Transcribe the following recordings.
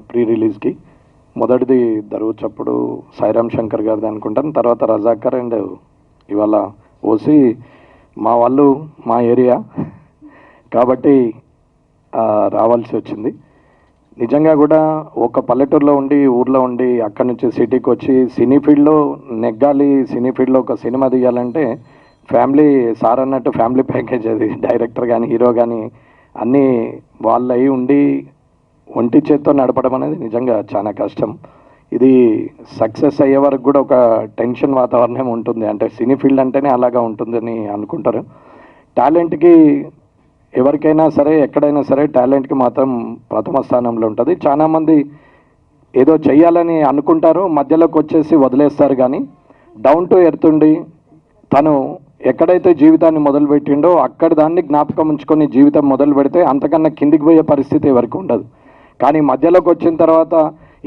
Pre రిలీజ్కి. మొదటిది దరువు సాయిరామ్ శంకర్ గారిది అనుకుంటాను, తర్వాత రజాకర్ అండ్ ఇవాళ ఓసి. మా వాళ్ళు మా ఏరియా కాబట్టి రావాల్సి వచ్చింది. నిజంగా కూడా ఒక పల్లెటూరులో ఉండి ఊర్లో ఉండి అక్కడి నుంచి సిటీకి వచ్చి సినీ ఫీల్డ్లో నెగ్గాలి, సినీ ఫీల్డ్లో ఒక సినిమా తీయాలంటే ఫ్యామిలీ సార్ అన్నట్టు ఫ్యామిలీ ప్యాకేజ్. అది డైరెక్టర్ కానీ హీరో కానీ అన్నీ వాళ్ళు అయి ఉండి ఒంటి చేత్తో నడపడం అనేది నిజంగా చాలా కష్టం. ఇది సక్సెస్ అయ్యే వరకు కూడా ఒక టెన్షన్ వాతావరణం ఉంటుంది. అంటే సినీ ఫీల్డ్ అంటేనే అలాగా ఉంటుందని అనుకుంటారు. టాలెంట్కి ఎవరికైనా సరే ఎక్కడైనా సరే టాలెంట్కి మాత్రం ప్రథమ స్థానంలో ఉంటుంది. చాలామంది ఏదో చెయ్యాలని అనుకుంటారు, మధ్యలోకి వచ్చేసి వదిలేస్తారు. కానీ డౌన్ టు ఎర్త్ ఉండి తను ఎక్కడైతే జీవితాన్ని మొదలుపెట్టిండో అక్కడ దాన్ని జ్ఞాపకం ఉంచుకొని జీవితం మొదలు పెడితే అంతకన్నా కిందికి పోయే పరిస్థితి ఎవరికి ఉండదు. కానీ మధ్యలోకి వచ్చిన తర్వాత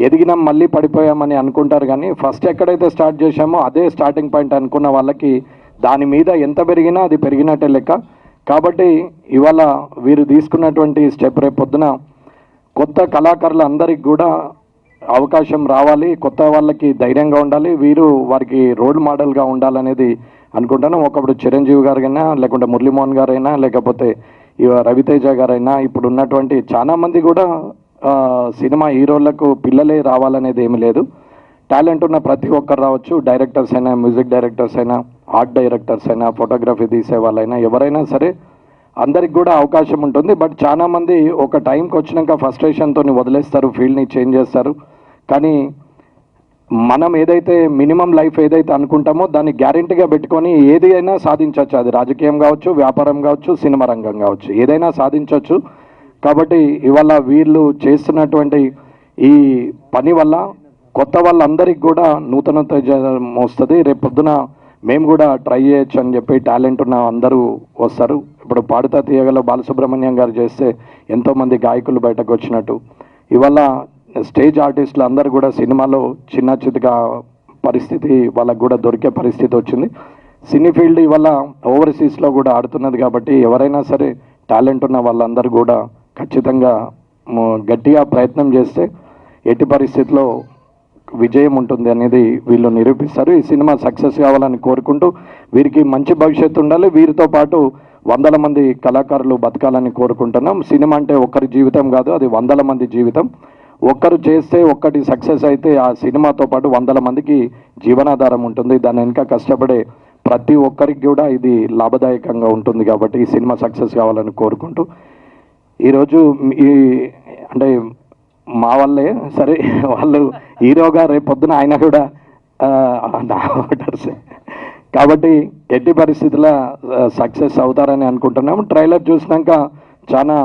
ఎదిగినాం మళ్ళీ పడిపోయామని అనుకుంటారు. కానీ ఫస్ట్ ఎక్కడైతే స్టార్ట్ చేశామో అదే స్టార్టింగ్ పాయింట్ అనుకున్న వాళ్ళకి దాని మీద ఎంత పెరిగినా అది పెరిగినట్టే లెక్క. కాబట్టి ఇవాళ వీరు తీసుకున్నటువంటి స్టెప్ రేపు పొద్దున కొత్త కళాకారులు అందరికి కూడా అవకాశం రావాలి, కొత్త వాళ్ళకి ధైర్యంగా ఉండాలి, వీరు వారికి రోల్ మోడల్గా ఉండాలనేది అనుకుంటాను. ఒకప్పుడు చిరంజీవి గారైనా, లేకుంటే మురళీమోహన్ గారైనా, లేకపోతే రవితేజ గారైనా, ఇప్పుడు ఉన్నటువంటి చాలామంది కూడా సినిమా హీరోలకు పిల్లలే రావాలనేది ఏమి లేదు. టాలెంట్ ఉన్న ప్రతి ఒక్కరు రావచ్చు. డైరెక్టర్స్ అయినా, మ్యూజిక్ డైరెక్టర్స్ అయినా, ఆర్ట్ డైరెక్టర్స్ అయినా, ఫోటోగ్రఫీ తీసే వాళ్ళైనా, ఎవరైనా సరే అందరికి కూడా అవకాశం ఉంటుంది. బట్ చాలామంది ఒక టైంకి వచ్చినాక ఫ్రస్ట్రేషన్తో వదిలేస్తారు, ఫీల్డ్ని చేంజ్ చేస్తారు. కానీ మనం ఏదైతే మినిమం లైఫ్ ఏదైతే అనుకుంటామో దాన్ని గ్యారెంటీగా పెట్టుకొని ఏది అయినా సాధించవచ్చు. అది రాజకీయం కావచ్చు, వ్యాపారం కావచ్చు, సినిమా రంగం కావచ్చు, ఏదైనా సాధించవచ్చు. కాబట్టి ఇవాళ వీళ్ళు చేస్తున్నటువంటి ఈ పని వల్ల కొత్త వాళ్ళందరికీ కూడా నూతనత వస్తుంది. రేపు పొద్దున మేము కూడా ట్రై చేయొచ్చు అని చెప్పి టాలెంట్ ఉన్న అందరూ వస్తారు. ఇప్పుడు పాడుతా తీయగల బాలసుబ్రహ్మణ్యం గారు చేస్తే ఎంతోమంది గాయకులు బయటకు వచ్చినట్టు ఇవాళ స్టేజ్ ఆర్టిస్టులు అందరూ కూడా సినిమాలో చిన్న చితగా పరిస్థితి వాళ్ళకు కూడా దొరికే పరిస్థితి వచ్చింది. సినీ ఫీల్డ్ ఇవాళ ఓవర్సీస్లో కూడా ఆడుతున్నది. కాబట్టి ఎవరైనా సరే టాలెంట్ ఉన్న వాళ్ళందరూ కూడా ఖచ్చితంగా గట్టిగా ప్రయత్నం చేస్తే ఎట్టి పరిస్థితిలో విజయం ఉంటుంది అనేది వీళ్ళు నిరూపిస్తారు. ఈ సినిమా సక్సెస్ కావాలని కోరుకుంటూ వీరికి మంచి భవిష్యత్తు ఉండాలి. వీరితో పాటు వందల మంది కళాకారులు బతకాలని కోరుకుంటున్నాం. సినిమా అంటే ఒక్కరి జీవితం కాదు, అది వందల మంది జీవితం. ఒక్కరు చేస్తే ఒక్కటి సక్సెస్ అయితే ఆ సినిమాతో పాటు వందల మందికి జీవనాధారం ఉంటుంది. దాని వెనుక కష్టపడే ప్రతి ఒక్కరికి కూడా ఇది లాభదాయకంగా ఉంటుంది. కాబట్టి ఈ సినిమా సక్సెస్ కావాలని కోరుకుంటూ ఈరోజు అంటే మా వాళ్ళే సరే, వాళ్ళు హీరోగా రేపు పొద్దున ఆయన కూడా నా ఓటర్స్ కాబట్టి ఎట్టి పరిస్థితుల సక్సెస్ అవుతారని అనుకుంటున్నాము. ట్రైలర్ చూసినాక చాలా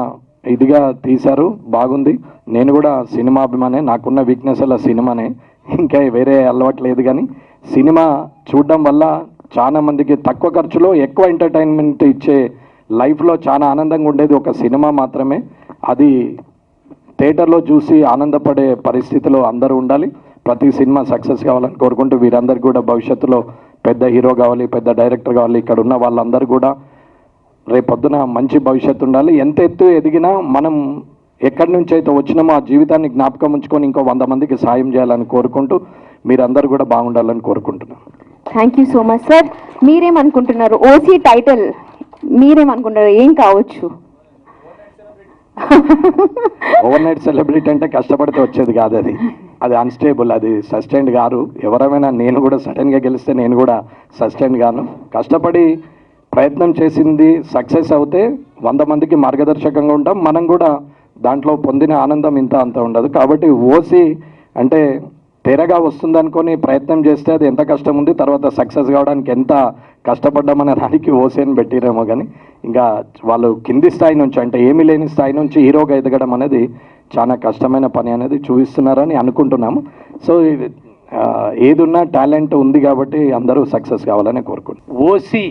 ఇదిగా తీశారు, బాగుంది. నేను కూడా సినిమా అభిమానే, నాకున్న వీక్నెస్ అలా సినిమానే, ఇంకా వేరే అలవాటు లేదు. కానీ సినిమా చూడడం వల్ల చాలా మందికి తక్కువ ఖర్చులో ఎక్కువ ఎంటర్టైన్మెంట్ ఇచ్చే లైఫ్లో చాలా ఆనందంగా ఉండేది ఒక సినిమా మాత్రమే. అది థియేటర్లో చూసి ఆనందపడే పరిస్థితిలో అందరూ ఉండాలి. ప్రతి సినిమా సక్సెస్ కావాలని కోరుకుంటూ వీరందరికీ కూడా భవిష్యత్తులో పెద్ద హీరో కావాలి, పెద్ద డైరెక్టర్ కావాలి. ఇక్కడ ఉన్న వాళ్ళందరూ కూడా రేపొద్దున మంచి భవిష్యత్తు ఉండాలి. ఎంత ఎత్తు ఎదిగినా మనం ఎక్కడి నుంచి అయితే వచ్చినామో ఆ జీవితాన్ని జ్ఞాపకం ఉంచుకొని ఇంకో 100 మందికి సాయం చేయాలని కోరుకుంటూ మీరందరూ కూడా బాగుండాలని కోరుకుంటున్నాను. Thank you so much sir. మీరేమనుకుంటున్నారు? ఓసీ టైటిల్ మీరేమనుకుంటున్నారు, ఏం కావచ్చు? ఓవర్ నైట్ సెలబ్రిటీ అంటే కష్టపడితే వచ్చేది కాదు, అది అన్స్టేబుల్, అది సస్టైన్డ్ గారు. ఎవరైనా నేను కూడా సడన్గా గెలిస్తే నేను కూడా సస్టైన్డ్ గాను. కష్టపడి ప్రయత్నం చేసింది సక్సెస్ అవుతే 100 మందికి మార్గదర్శకంగా ఉంటాం. మనం కూడా దాంట్లో పొందిన ఆనందం ఇంత అంత ఉండదు. కాబట్టి ఓసీ అంటే తెరగా వస్తుందనుకొని ప్రయత్నం చేస్తే అది ఎంత కష్టం ఉంది, తర్వాత సక్సెస్ కావడానికి ఎంత కష్టపడ్డామనే దానికి ఓసీని పెట్టిరేమో. కానీ ఇంకా వాళ్ళు కింది స్థాయి నుంచి, అంటే ఏమీ లేని స్థాయి నుంచి హీరోగా ఎదగడం అనేది చాలా కష్టమైన పని అనేది చూపిస్తున్నారని అనుకుంటున్నాము. సో ఏదున్నా టాలెంట్ ఉంది కాబట్టి అందరూ సక్సెస్ కావాలని కోరుకుంటున్నాం. ఓసీ